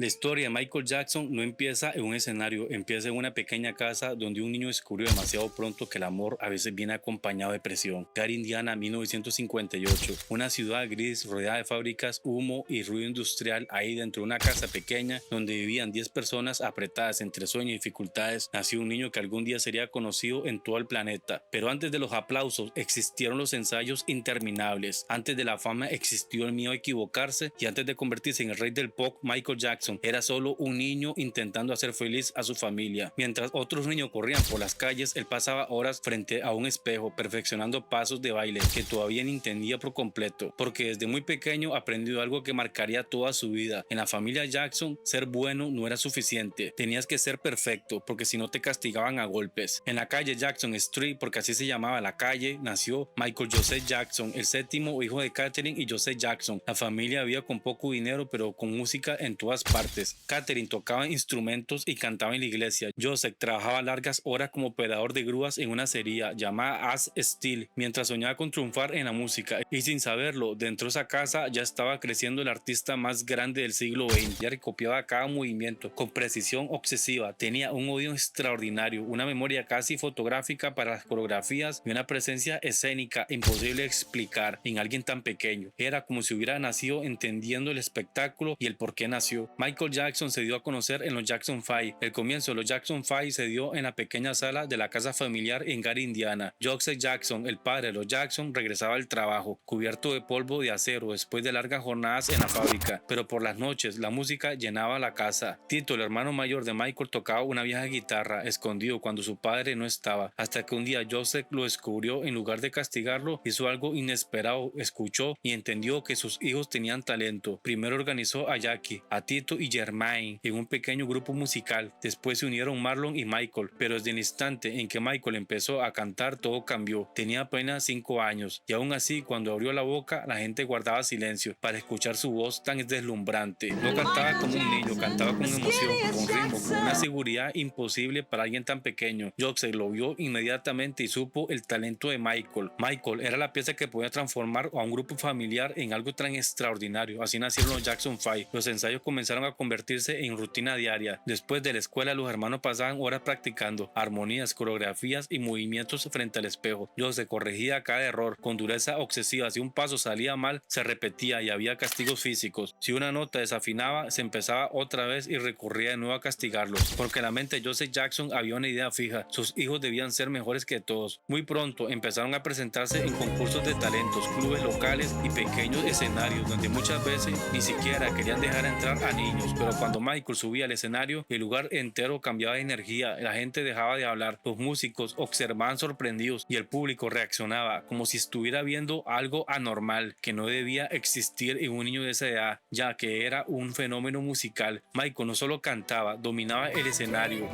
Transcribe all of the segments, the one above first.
La historia de Michael Jackson no empieza en un escenario, empieza en una pequeña casa donde un niño descubrió demasiado pronto que el amor a veces viene acompañado de presión. Gary, Indiana, 1958. Una ciudad gris rodeada de fábricas, humo y ruido industrial. Ahí dentro de una casa pequeña donde vivían 10 personas apretadas entre sueños y dificultades, nació un niño que algún día sería conocido en todo el planeta. Pero antes de los aplausos existieron los ensayos interminables. Antes de la fama existió el miedo a equivocarse, y antes de convertirse en el rey del pop, Michael Jackson era solo un niño intentando hacer feliz a su familia. Mientras otros niños corrían por las calles, él pasaba horas frente a un espejo perfeccionando pasos de baile que todavía ni entendía por completo, porque desde muy pequeño aprendió algo que marcaría toda su vida. En la familia Jackson, ser bueno no era suficiente, tenías que ser perfecto, porque si no te castigaban a golpes. En la calle Jackson Street, porque así se llamaba la calle, nació Michael Joseph Jackson, el séptimo hijo de Catherine y Joseph Jackson. La familia vivía con poco dinero, pero con música en todas partes. Catherine tocaba instrumentos y cantaba en la iglesia. Joseph trabajaba largas horas como operador de grúas en una acería llamada As Steel, mientras soñaba con triunfar en la música. Y sin saberlo, dentro de esa casa ya estaba creciendo el artista más grande del siglo XX. Ya recopiaba cada movimiento con precisión obsesiva. Tenía un oído extraordinario, una memoria casi fotográfica para las coreografías y una presencia escénica imposible de explicar en alguien tan pequeño. Era como si hubiera nacido entendiendo el espectáculo y el por qué nació. Michael Jackson se dio a conocer en los Jackson 5. El comienzo de los Jackson 5 se dio en la pequeña sala de la casa familiar en Gary, Indiana. Joseph Jackson, el padre de los Jackson, regresaba al trabajo, cubierto de polvo de acero después de largas jornadas en la fábrica, pero por las noches la música llenaba la casa. Tito, el hermano mayor de Michael, tocaba una vieja guitarra escondido cuando su padre no estaba, hasta que un día Joseph lo descubrió. En lugar de castigarlo, hizo algo inesperado, escuchó y entendió que sus hijos tenían talento. Primero organizó a Jackie, a Tito y Jermaine en un pequeño grupo musical. Después se unieron Marlon y Michael, pero desde el instante en que Michael empezó a cantar todo cambió. Tenía apenas 5 años y aún así cuando abrió la boca la gente guardaba silencio para escuchar su voz tan deslumbrante. No cantaba como un niño, cantaba con emoción, con ritmo, con una seguridad imposible para alguien tan pequeño. Joseph lo vio inmediatamente y supo el talento de Michael. Michael era la pieza que podía transformar a un grupo familiar en algo tan extraordinario. Así nacieron los Jackson 5. Los ensayos comenzaron a convertirse en rutina diaria. Después de la escuela, los hermanos pasaban horas practicando armonías, coreografías y movimientos frente al espejo. Joseph corregía cada error con dureza obsesiva. Si un paso salía mal, se repetía y había castigos físicos. Si una nota desafinaba, se empezaba otra vez y recurría de nuevo a castigarlos, porque en la mente de Joseph Jackson había una idea fija: sus hijos debían ser mejores que todos. Muy pronto empezaron a presentarse en concursos de talentos, clubes locales y pequeños escenarios donde muchas veces ni siquiera querían dejar entrar a niños, pero cuando Michael subía al escenario, el lugar entero cambiaba de energía, la gente dejaba de hablar, los músicos observaban sorprendidos y el público reaccionaba como si estuviera viendo algo anormal que no debía existir en un niño de esa edad, ya que era un fenómeno musical. Michael no solo cantaba, dominaba el escenario.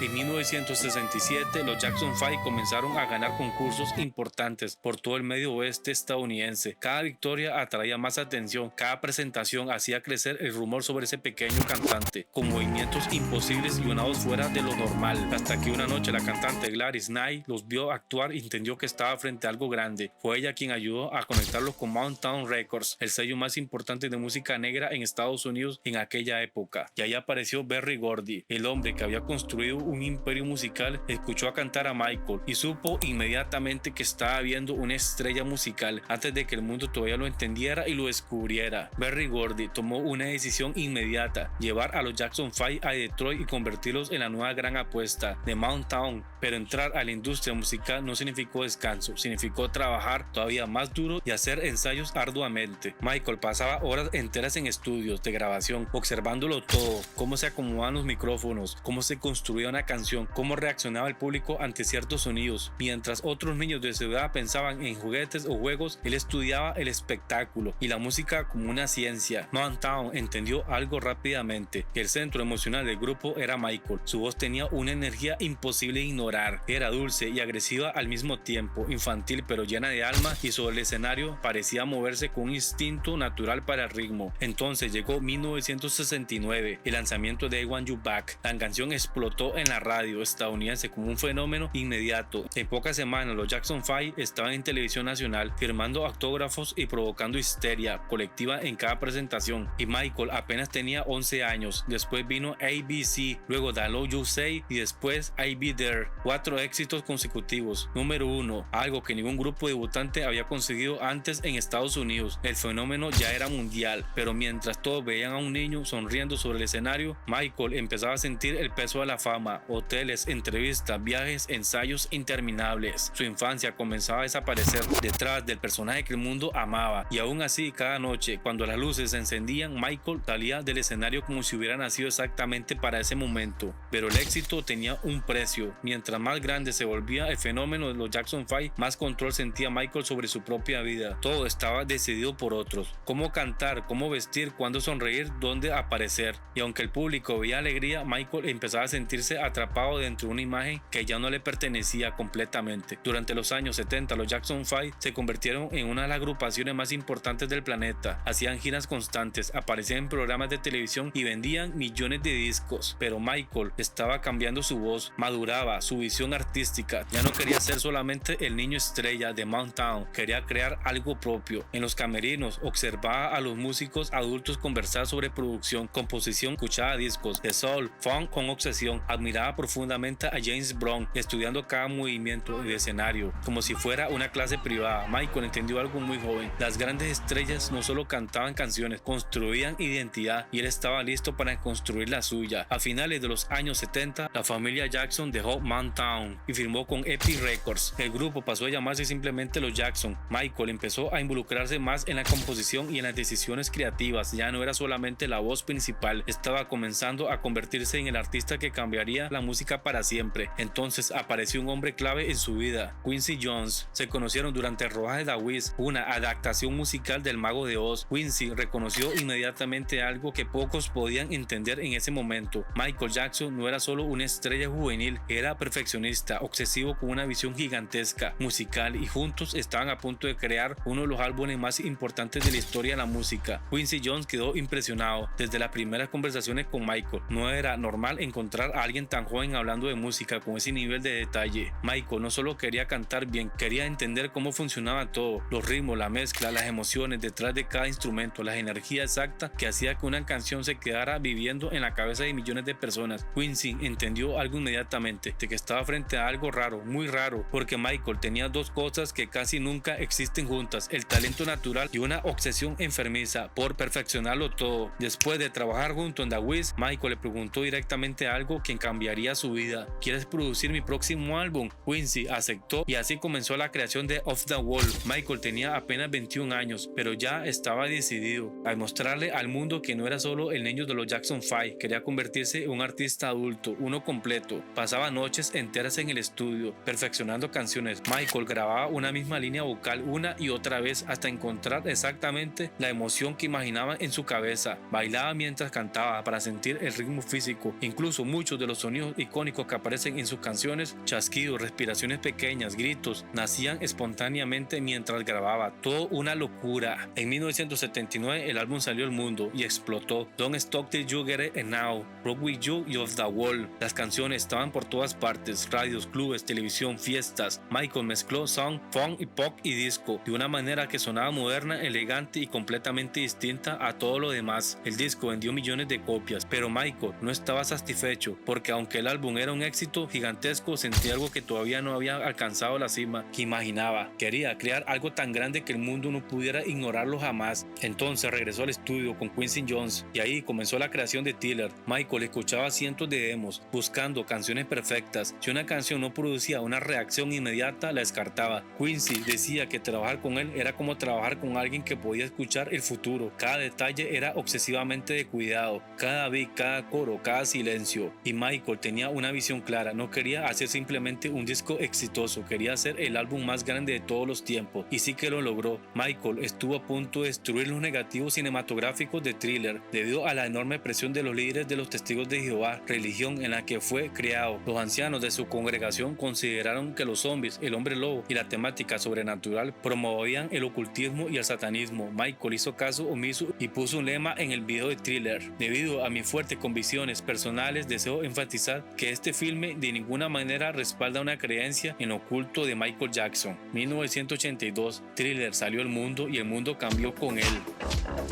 En 1967, los Jackson 5 comenzaron a ganar concursos importantes por todo el medio oeste estadounidense. Cada victoria atraía más atención, cada presentación hacía crecer el rumor sobre ese pequeño cantante, con movimientos imposibles y una voz fuera de lo normal, hasta que una noche la cantante Gladys Knight los vio actuar y entendió que estaba frente a algo grande. Fue ella quien ayudó a conectarlos con Mountain Records, el sello más importante de música negra en Estados Unidos en aquella época. Y ahí apareció Berry Gordy, el hombre que había construido un imperio musical. Escuchó a cantar a Michael y supo inmediatamente que estaba viendo una estrella musical antes de que el mundo todavía lo entendiera y lo descubriera. Berry Gordy tomó una decisión inmediata: llevar a los Jackson 5 a Detroit y convertirlos en la nueva gran apuesta de Mountain. Pero entrar a la industria musical no significó descanso, significó trabajar todavía más duro y hacer ensayos arduamente. Michael pasaba horas enteras en estudios de grabación, observándolo todo: cómo se acomodaban los micrófonos, cómo se construía una canción, cómo reaccionaba el público ante ciertos sonidos. Mientras otros niños de su edad pensaban en juguetes o juegos, él estudiaba el espectáculo y la música como una ciencia. Mountain entendió algo rápidamente: que el centro emocional del grupo era Michael. Su voz tenía una energía imposible de ignorar. Era dulce y agresiva al mismo tiempo, infantil pero llena de alma, y sobre el escenario parecía moverse con un instinto natural para el ritmo. Entonces llegó 1969, el lanzamiento de I Want You Back. La canción explotó en la radio estadounidense como un fenómeno inmediato. En pocas semanas los Jackson 5 estaban en televisión nacional, firmando autógrafos y provocando histeria colectiva en cada presentación, y Michael apenas apenas tenía 11 años. Después vino ABC, luego That Love You Say y después I'll Be There. 4 éxitos consecutivos. Número 1, algo que ningún grupo debutante había conseguido antes en Estados Unidos. El fenómeno ya era mundial, pero mientras todos veían a un niño sonriendo sobre el escenario, Michael empezaba a sentir el peso de la fama. Hoteles, entrevistas, viajes, ensayos interminables. Su infancia comenzaba a desaparecer detrás del personaje que el mundo amaba, y aún así cada noche cuando las luces se encendían, Michael salía del escenario como si hubiera nacido exactamente para ese momento. Pero el éxito tenía un precio. Mientras más grande se volvía el fenómeno de los Jackson 5, más control sentía Michael sobre su propia vida. Todo estaba decidido por otros: cómo cantar, cómo vestir, cuándo sonreír, dónde aparecer. Y aunque el público veía alegría, Michael empezaba a sentirse atrapado dentro de una imagen que ya no le pertenecía completamente. Durante los años 70, los Jackson 5 se convirtieron en una de las agrupaciones más importantes del planeta. Hacían giras constantes, aparecían en programas de televisión y vendían millones de discos. Pero Michael estaba cambiando su voz, maduraba su visión artística. Ya no quería ser solamente el niño estrella de Motown, quería crear algo propio. En los camerinos observaba a los músicos adultos conversar sobre producción, composición, escuchaba discos de soul, funk con obsesión, admiraba profundamente a James Brown, estudiando cada movimiento de escenario como si fuera una clase privada. Michael entendió algo muy joven: las grandes estrellas no solo cantaban canciones, construían identidad, y él estaba listo para construir la suya. A finales de los años 70, la familia Jackson dejó Motown y firmó con Epic Records. El grupo pasó a llamarse simplemente los Jackson. Michael empezó a involucrarse más en la composición y en las decisiones creativas. Ya no era solamente la voz principal, estaba comenzando a convertirse en el artista que cambiaría la música para siempre. Entonces apareció un hombre clave en su vida: Quincy Jones. Se conocieron durante el rodaje de The Wiz, una adaptación musical del Mago de Oz. Quincy reconoció inmediatamente algo que pocos podían entender en ese momento: Michael Jackson no era solo una estrella juvenil, era perfeccionista, obsesivo con una visión gigantesca musical, y juntos estaban a punto de crear uno de los álbumes más importantes de la historia de la música. Quincy Jones quedó impresionado desde las primeras conversaciones con Michael. No era normal encontrar a alguien tan joven hablando de música con ese nivel de detalle. Michael no solo quería cantar bien, quería entender cómo funcionaba todo: los ritmos, la mezcla, las emociones detrás de cada instrumento, la energía exacta que hacía que una canción se quedara viviendo en la cabeza de millones de personas. Quincy entendió algo inmediatamente: de que estaba frente a algo raro, muy raro, porque Michael tenía dos cosas que casi nunca existen juntas: el talento natural y una obsesión enfermiza por perfeccionarlo todo. Después de trabajar junto en The Wiz, Michael le preguntó directamente algo que cambiaría su vida: ¿quieres producir mi próximo álbum? Quincy aceptó, y así comenzó la creación de Off the Wall. Michael tenía apenas 21 años, pero ya estaba decidido a mostrarle al mundo que no era solo el niño de los Jackson 5, quería convertirse en un artista adulto, uno completo. Pasaba noches enteras en el estudio, perfeccionando canciones. Michael grababa una misma línea vocal una y otra vez hasta encontrar exactamente la emoción que imaginaba en su cabeza. Bailaba mientras cantaba para sentir el ritmo físico. Incluso muchos de los sonidos icónicos que aparecen en sus canciones, chasquidos, respiraciones pequeñas, gritos, nacían espontáneamente mientras grababa. Todo una locura. En 1979 el álbum salió al mundo y explotó. Don't Stop Till You Get It Now, Rock With You y Off the Wall. Las canciones estaban por todas partes: radios, clubes, televisión, fiestas. Michael mezcló sound, funk y pop y disco de una manera que sonaba moderna, elegante y completamente distinta a todo lo demás. El disco vendió millones de copias, pero Michael no estaba satisfecho, porque aunque el álbum era un éxito gigantesco, sentía algo que todavía no había alcanzado la cima que imaginaba. Quería crear algo tan grande que el mundo no pudiera ignorarlo jamás. Entonces regresó al estudio con Quincy Jones y ahí comenzó la creación de Thriller. Michael escuchaba cientos de demos buscando canciones perfectas. Si una canción no producía una reacción inmediata, la descartaba. Quincy decía que trabajar con él era como trabajar con alguien que podía escuchar el futuro. Cada detalle era obsesivamente de cuidado, cada beat, cada coro, cada silencio. Y Michael tenía una visión clara: no quería hacer simplemente un disco exitoso, quería hacer el álbum más grande de todos los tiempos, y sí que lo logró. Michael estuvo a punto de destruir los negativos cinematográficos de Thriller debido a la enorme presión de los líderes de los Testigos de Jehová, religión en la que fue creado. Los ancianos de su congregación consideraron que los zombies, el hombre lobo y la temática sobrenatural promovían el ocultismo y el satanismo. Michael hizo caso omiso y puso un lema en el video de Thriller: debido a mis fuertes convicciones personales, deseo enfatizar que este filme de ninguna manera respalda una creencia en lo oculto de Michael Jackson. 1982, Thriller salió al mundo y el mundo cambió con él.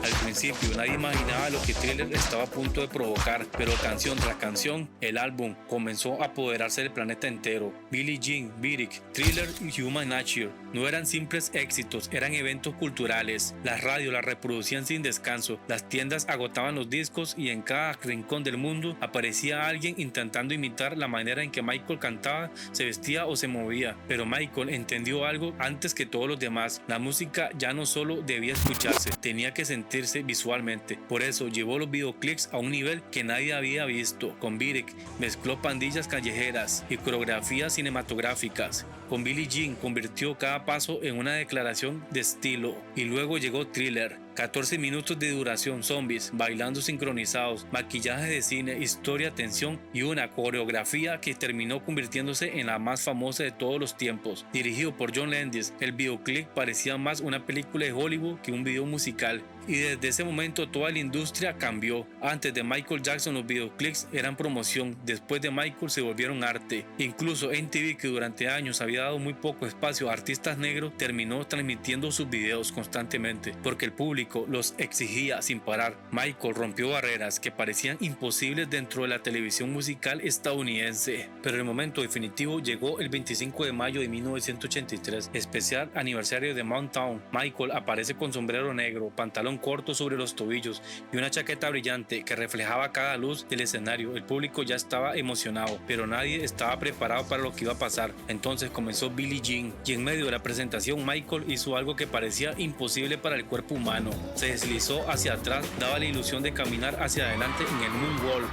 Al principio nadie más imaginaba lo que Thriller estaba a punto de provocar, pero canción tras canción, el álbum comenzó a apoderarse del planeta entero. Billie Jean, Beat It, Thriller y Human Nature no eran simples éxitos, eran eventos culturales. Las radios las reproducían sin descanso, las tiendas agotaban los discos y en cada rincón del mundo aparecía alguien intentando imitar la manera en que Michael cantaba, se vestía o se movía. Pero Michael entendió algo antes que todos los demás: la música ya no solo debía escucharse, tenía que sentirse visualmente. Por eso llevó los videoclips a un nivel que nadie había visto. Con Beat It mezcló pandillas callejeras y coreografías cinematográficas. Con Billie Jean convirtió cada paso en una declaración de estilo. Y luego llegó Thriller. 14 minutos de duración, zombies bailando sincronizados, maquillaje de cine, historia, tensión y una coreografía que terminó convirtiéndose en la más famosa de todos los tiempos. Dirigido por John Landis, el videoclip parecía más una película de Hollywood que un video musical. Y desde ese momento toda la industria cambió. Antes de Michael Jackson los videoclips eran promoción, después de Michael se volvieron arte. Incluso MTV, que durante años había dado muy poco espacio a artistas negros, terminó transmitiendo sus videos constantemente, porque el público los exigía sin parar. Michael rompió barreras que parecían imposibles dentro de la televisión musical estadounidense. Pero el momento definitivo llegó el 25 de mayo de 1983, especial aniversario de Motown. Michael aparece con sombrero negro, pantalón corto sobre los tobillos y una chaqueta brillante que reflejaba cada luz del escenario. El público ya estaba emocionado, pero nadie estaba preparado para lo que iba a pasar. Entonces comenzó Billie Jean y en medio de la presentación Michael hizo algo que parecía imposible para el cuerpo humano. Se deslizó hacia atrás, daba la ilusión de caminar hacia adelante en el moonwalk.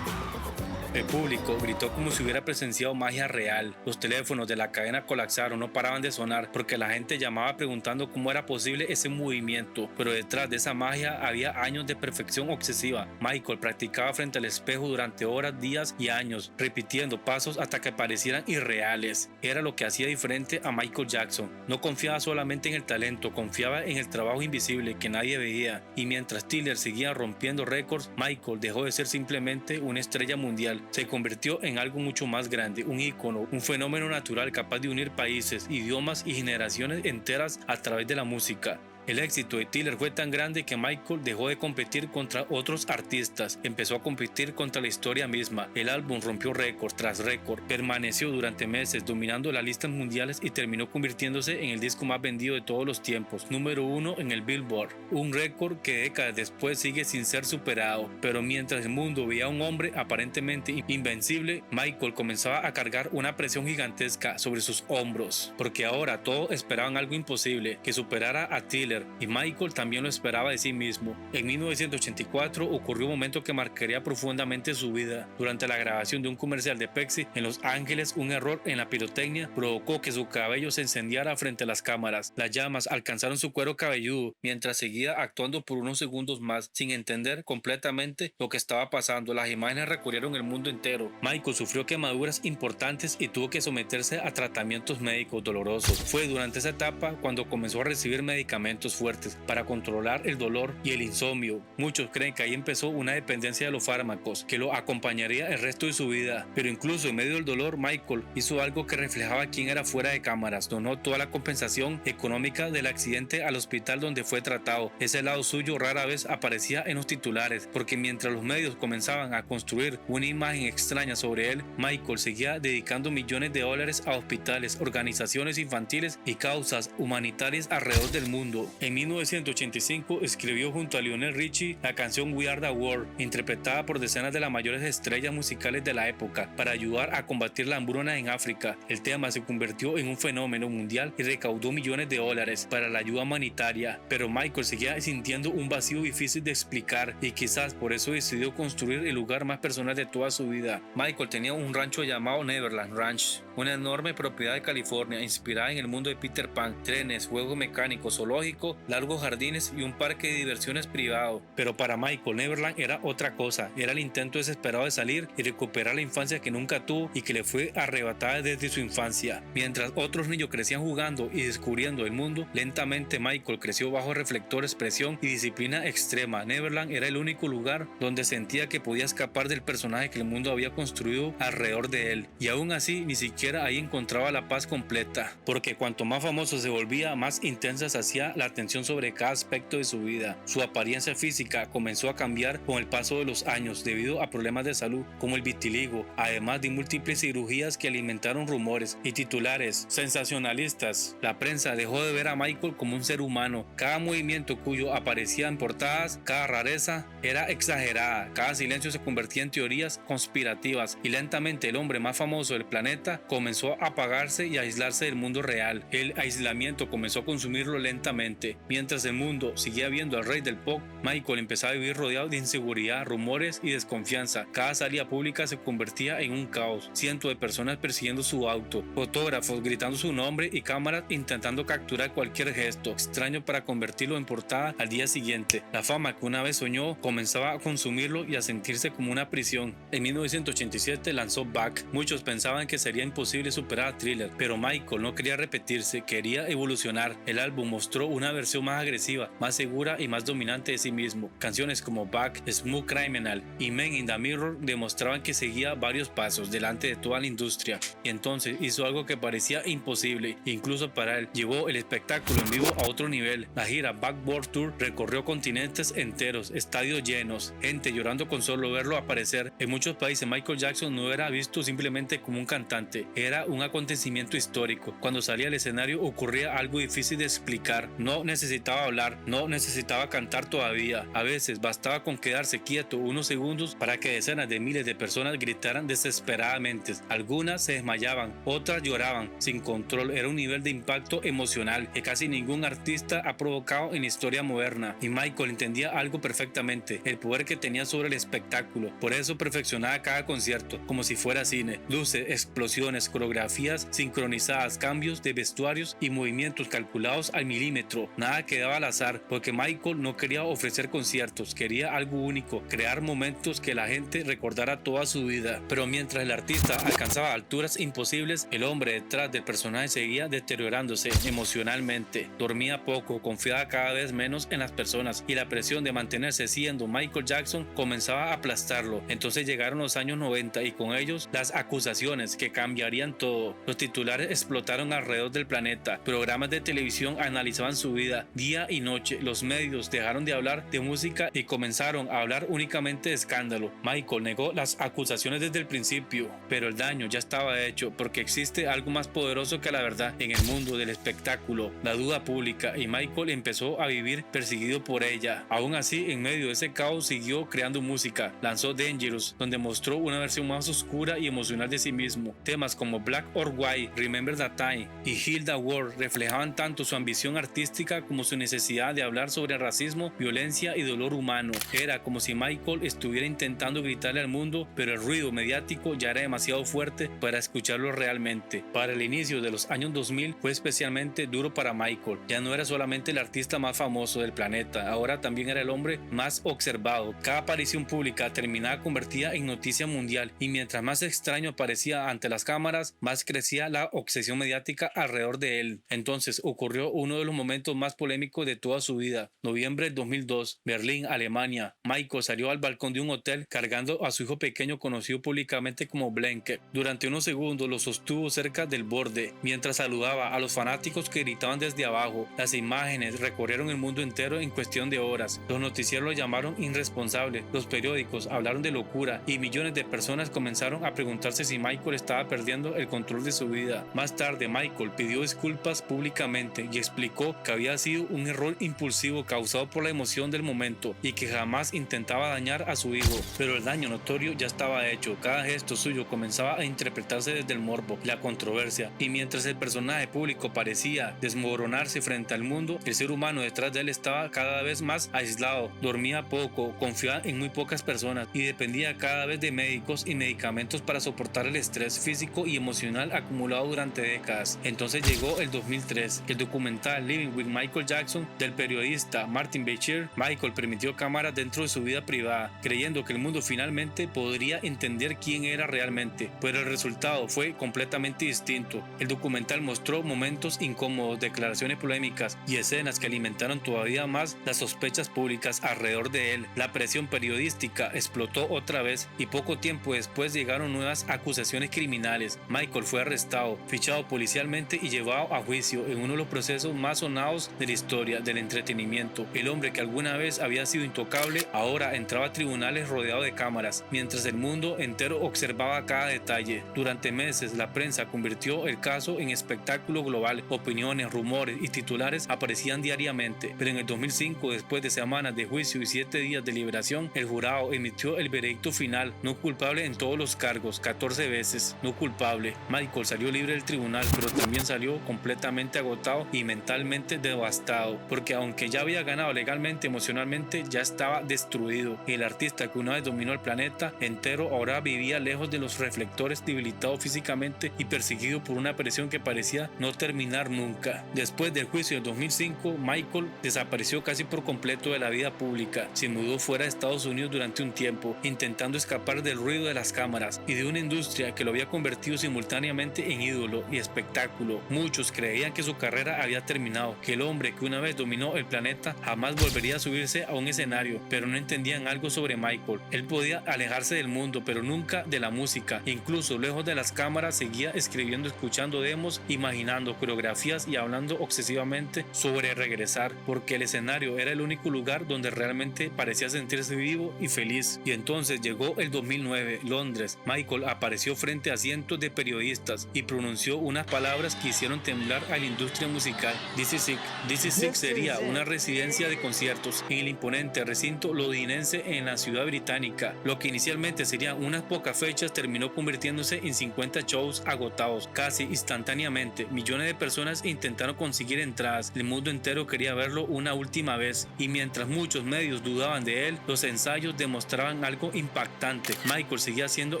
El público gritó como si hubiera presenciado magia real. Los teléfonos de la cadena colapsaron, no paraban de sonar porque la gente llamaba preguntando cómo era posible ese movimiento. Pero detrás de esa magia había años de perfección obsesiva. Michael practicaba frente al espejo durante horas, días y años, repitiendo pasos hasta que parecieran irreales. Era lo que hacía diferente a Michael Jackson. No confiaba solamente en el talento, confiaba en el trabajo invisible que nadie veía. Y mientras Thriller seguía rompiendo récords, Michael dejó de ser simplemente una estrella mundial. Se convirtió en algo mucho más grande, un ícono, un fenómeno natural capaz de unir países, idiomas y generaciones enteras a través de la música. El éxito de Thriller fue tan grande que Michael dejó de competir contra otros artistas, empezó a competir contra la historia misma. El álbum rompió récord tras récord, permaneció durante meses dominando las listas mundiales y terminó convirtiéndose en el disco más vendido de todos los tiempos, número 1 en el Billboard, un récord que décadas después sigue sin ser superado. Pero mientras el mundo veía a un hombre aparentemente invencible, Michael comenzaba a cargar una presión gigantesca sobre sus hombros, porque ahora todos esperaban algo imposible, que superara a Thriller. Y Michael también lo esperaba de sí mismo. En 1984 ocurrió un momento que marcaría profundamente su vida. Durante la grabación de un comercial de Pepsi en Los Ángeles, un error en la pirotecnia provocó que su cabello se encendiera frente a las cámaras. Las llamas alcanzaron su cuero cabelludo mientras seguía actuando por unos segundos más, sin entender completamente lo que estaba pasando. Las imágenes recorrieron el mundo entero. Michael sufrió quemaduras importantes y tuvo que someterse a tratamientos médicos dolorosos. Fue durante esa etapa cuando comenzó a recibir medicamentos fuertes para controlar el dolor y el insomnio. Muchos creen que ahí empezó una dependencia de los fármacos que lo acompañaría el resto de su vida. Pero incluso en medio del dolor, Michael hizo algo que reflejaba quién era fuera de cámaras. Donó toda la compensación económica del accidente al hospital donde fue tratado. Ese lado suyo rara vez aparecía en los titulares, porque mientras los medios comenzaban a construir una imagen extraña sobre él, Michael seguía dedicando millones de dólares a hospitales, organizaciones infantiles y causas humanitarias alrededor del mundo. En 1985 escribió junto a Lionel Richie la canción We Are the World, interpretada por decenas de las mayores estrellas musicales de la época, para ayudar a combatir la hambruna en África. El tema se convirtió en un fenómeno mundial y recaudó millones de dólares para la ayuda humanitaria, pero Michael seguía sintiendo un vacío difícil de explicar y quizás por eso decidió construir el lugar más personal de toda su vida. Michael tenía un rancho llamado Neverland Ranch, una enorme propiedad de California inspirada en el mundo de Peter Pan: trenes, juegos mecánicos, zoológico, largos jardines y un parque de diversiones privado. Pero para Michael, Neverland era otra cosa. Era el intento desesperado de salir y recuperar la infancia que nunca tuvo y que le fue arrebatada desde su infancia. Mientras otros niños crecían jugando y descubriendo el mundo, lentamente Michael creció bajo reflectores, presión y disciplina extrema. Neverland era el único lugar donde sentía que podía escapar del personaje que el mundo había construido alrededor de él. Y aún así, ni siquiera ahí encontraba la paz completa, porque cuanto más famoso se volvía, más intensas hacía las atención sobre cada aspecto de su vida. Su apariencia física comenzó a cambiar con el paso de los años debido a problemas de salud como el vitiligo, además de múltiples cirugías que alimentaron rumores y titulares sensacionalistas. La prensa dejó de ver a Michael como un ser humano. Cada movimiento cuyo aparecía en portadas, cada rareza era exagerada, cada silencio se convertía en teorías conspirativas y lentamente el hombre más famoso del planeta comenzó a apagarse y a aislarse del mundo real. El aislamiento comenzó a consumirlo lentamente. Mientras el mundo seguía viendo al rey del pop, Michael empezaba a vivir rodeado de inseguridad, rumores y desconfianza. Cada salida pública se convertía en un caos. Cientos de personas persiguiendo su auto, fotógrafos gritando su nombre y cámaras intentando capturar cualquier gesto extraño para convertirlo en portada al día siguiente. La fama que una vez soñó comenzaba a consumirlo y a sentirse como una prisión. En 1987 lanzó Back. Muchos pensaban que sería imposible superar a Thriller, pero Michael no quería repetirse, quería evolucionar. El álbum mostró una versión más agresiva, más segura y más dominante de sí mismo. Canciones como Back, Smooth Criminal y Man in the Mirror demostraban que seguía varios pasos delante de toda la industria, y entonces hizo algo que parecía imposible, incluso para él. Llevó el espectáculo en vivo a otro nivel. La gira Backboard Tour recorrió continentes enteros, estadios llenos, gente llorando con solo verlo aparecer. En muchos países Michael Jackson no era visto simplemente como un cantante, era un acontecimiento histórico. Cuando salía al escenario ocurría algo difícil de explicar. No necesitaba hablar, no necesitaba cantar todavía. A veces bastaba con quedarse quieto unos segundos para que decenas de miles de personas gritaran desesperadamente. Algunas se desmayaban, otras lloraban sin control. Era un nivel de impacto emocional que casi ningún artista ha provocado en la historia moderna, y Michael entendía algo perfectamente: el poder que tenía sobre el espectáculo. Por eso perfeccionaba cada concierto como si fuera cine. Luces, explosiones, coreografías sincronizadas, cambios de vestuarios y movimientos calculados al milímetro. Nada quedaba al azar, porque Michael no quería ofrecer conciertos, quería algo único, crear momentos que la gente recordara toda su vida. Pero mientras el artista alcanzaba alturas imposibles, el hombre detrás del personaje seguía deteriorándose emocionalmente. Dormía poco, confiaba cada vez menos en las personas, y la presión de mantenerse siendo Michael Jackson comenzaba a aplastarlo. Entonces llegaron los años 90 y con ellos las acusaciones que cambiarían todo. Los titulares explotaron alrededor del planeta. Programas de televisión analizaban su vida día y noche. Los medios dejaron de hablar de música y comenzaron a hablar únicamente de escándalo. Michael negó las acusaciones desde el principio, pero el daño ya estaba hecho, porque existe algo más poderoso que la verdad en el mundo del espectáculo: la duda pública, y Michael empezó a vivir perseguido por ella. Aún así, en medio de ese caos siguió creando música. Lanzó Dangerous, donde mostró una versión más oscura y emocional de sí mismo. Temas como Black or White, Remember That Time y Heal the World reflejaban tanto su ambición artística como su necesidad de hablar sobre racismo, violencia y dolor humano. Era como si Michael estuviera intentando gritarle al mundo, pero el ruido mediático ya era demasiado fuerte para escucharlo realmente. Para el inicio de los años 2000 fue especialmente duro para Michael. Ya no era solamente el artista más famoso del planeta, ahora también era el hombre más observado. Cada aparición pública terminaba convertida en noticia mundial, y mientras más extraño aparecía ante las cámaras, más crecía la obsesión mediática alrededor de él. Entonces ocurrió uno de los momentos más polémicos de toda su vida. Noviembre del 2002, Berlín, Alemania. Michael salió al balcón de un hotel cargando a su hijo pequeño, conocido públicamente como Blanket. Durante unos segundos lo sostuvo cerca del borde, mientras saludaba a los fanáticos que gritaban desde abajo. Las imágenes recorrieron el mundo entero en cuestión de horas. Los noticieros lo llamaron irresponsable, los periódicos hablaron de locura, y millones de personas comenzaron a preguntarse si Michael estaba perdiendo el control de su vida. Más tarde, Michael pidió disculpas públicamente y explicó que había sido un error impulsivo causado por la emoción del momento y que jamás intentaba dañar a su hijo. Pero el daño notorio ya estaba hecho. Cada gesto suyo comenzaba a interpretarse desde el morbo y la controversia, y mientras el personaje público parecía desmoronarse frente al mundo, el ser humano detrás de él estaba cada vez más aislado. Dormía poco, confiaba en muy pocas personas y dependía cada vez de médicos y medicamentos para soportar el estrés físico y emocional acumulado durante décadas. Entonces llegó el 2003, el documental Living with Michael Jackson del periodista Martin Becher. Michael permitió cámaras dentro de su vida privada, creyendo que el mundo finalmente podría entender quién era realmente, pero el resultado fue completamente distinto. El documental mostró momentos incómodos, declaraciones polémicas y escenas que alimentaron todavía más las sospechas públicas alrededor de él. La presión periodística explotó otra vez, y poco tiempo después llegaron nuevas acusaciones criminales. Michael fue arrestado, fichado policialmente y llevado a juicio en uno de los procesos más sonados caos de la historia del entretenimiento. El hombre que alguna vez había sido intocable ahora entraba a tribunales rodeado de cámaras, mientras el mundo entero observaba cada detalle. Durante meses la prensa convirtió el caso en espectáculo global. Opiniones, rumores y titulares aparecían diariamente, pero en el 2005, después de semanas de juicio y 7 días de liberación, el jurado emitió el veredicto final: no culpable en todos los cargos, 14 veces no culpable. Michael salió libre del tribunal, pero también salió completamente agotado y mentalmente devastado, porque aunque ya había ganado legalmente, emocionalmente ya estaba destruido. El artista que una vez dominó el planeta entero ahora vivía lejos de los reflectores, debilitado físicamente y perseguido por una presión que parecía no terminar nunca. Después del juicio del 2005, Michael desapareció casi por completo de la vida pública. Se mudó fuera de Estados Unidos durante un tiempo, intentando escapar del ruido de las cámaras y de una industria que lo había convertido simultáneamente en ídolo y espectáculo. Muchos creían que su carrera había terminado, que el hombre que una vez dominó el planeta jamás volvería a subirse a un escenario, pero no entendían algo sobre Michael. Él podía alejarse del mundo, pero nunca de la música. Incluso lejos de las cámaras seguía escribiendo, escuchando demos, imaginando coreografías y hablando obsesivamente sobre regresar, porque el escenario era el único lugar donde realmente parecía sentirse vivo y feliz. Y entonces llegó el 2009, Londres. Michael apareció frente a cientos de periodistas y pronunció unas palabras que hicieron temblar a la industria musical. This is it. This is it sería una residencia de conciertos en el imponente recinto londinense en la ciudad británica. Lo que inicialmente serían unas pocas fechas terminó convirtiéndose en 50 shows agotados casi instantáneamente. Millones de personas intentaron conseguir entradas. El mundo entero quería verlo una última vez, y mientras muchos medios dudaban de él, los ensayos demostraban algo impactante. Michael seguía siendo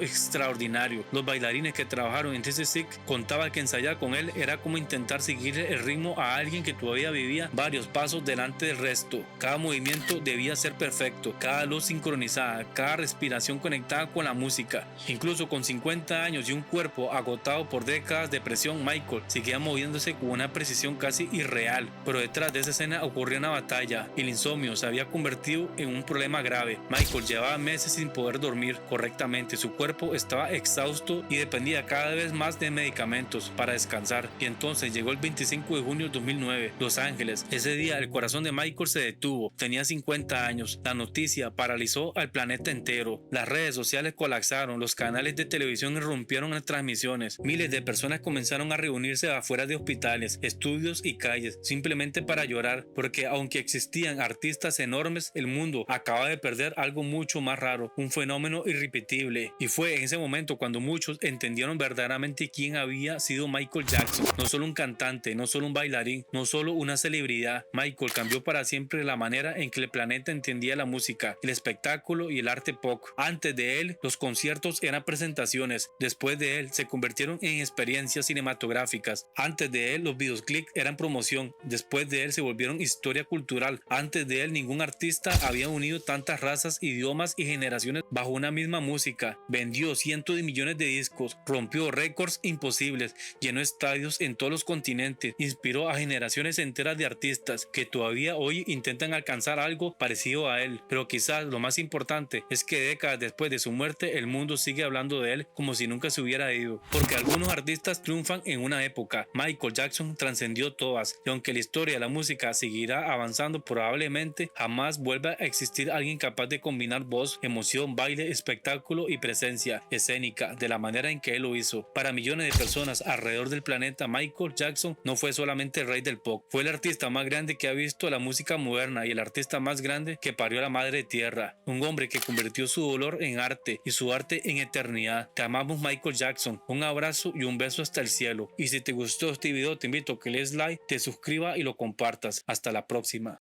extraordinario. Los bailarines que trabajaron en This Is It contaban que ensayar con él era como intentar seguir el ritmo a alguien que todavía vivía varios pasos delante del resto. Cada movimiento debía ser perfecto, cada luz sincronizada, cada respiración conectada con la música. Incluso con 50 años y un cuerpo agotado por décadas de presión, Michael seguía moviéndose con una precisión casi irreal. Pero detrás de esa escena ocurrió una batalla. El insomnio se había convertido en un problema grave. Michael llevaba meses sin poder dormir correctamente. Su cuerpo estaba exhausto y dependía cada vez más de medicamentos para descansar. Y entonces llegó el 25 de junio de 2009, Los Ángeles. Ese día el corazón de Michael se detuvo. Tenía 50 años. La noticia paralizó al planeta entero. Las redes sociales colapsaron. Los canales de televisión irrumpieron en transmisiones. Miles de personas comenzaron a reunirse afuera de hospitales, estudios y calles, simplemente para llorar, porque aunque existían artistas enormes, el mundo acaba de perder algo mucho más raro, un fenómeno irrepetible. Y fue en ese momento cuando muchos entendieron verdaderamente quién había sido Michael Jackson. No solo un cantante, no solo un bailarín, no solo una celebridad. Michael cambió para siempre la manera en que el planeta entendía la música, el espectáculo y el arte pop. Antes de él, los conciertos eran presentaciones. Después de él, se convirtieron en experiencias cinematográficas. Antes de él, los videoclips eran promoción. Después de él, se volvieron historia cultural. Antes de él, ningún artista había unido tantas razas, idiomas y generaciones bajo una misma música. Vendió cientos de millones de discos, rompió récords imposibles, llenó estadios en todos los continentes, inspiró a generaciones enteras de artistas que todavía hoy intentan alcanzar algo parecido a él. Pero quizás lo más importante es que décadas después de su muerte, el mundo sigue hablando de él como si nunca se hubiera ido. Porque algunos artistas triunfan en una época. Michael Jackson trascendió todas, y aunque la historia de la música seguirá avanzando, probablemente jamás vuelva a existir alguien capaz de combinar voz, emoción, baile, espectáculo y presencia escénica de la manera en que él lo hizo. Para millones de personas alrededor del planeta, Michael Jackson no fue solamente el rey del pop, fue el artista más grande que ha visto la música moderna y el artista más grande que parió a la madre tierra. Un hombre que convirtió su dolor en arte y su arte en eternidad. Te amamos, Michael Jackson. Un abrazo y un beso hasta el cielo. Y si te gustó este video, te invito a que le des like, te suscribas y lo compartas. Hasta la próxima.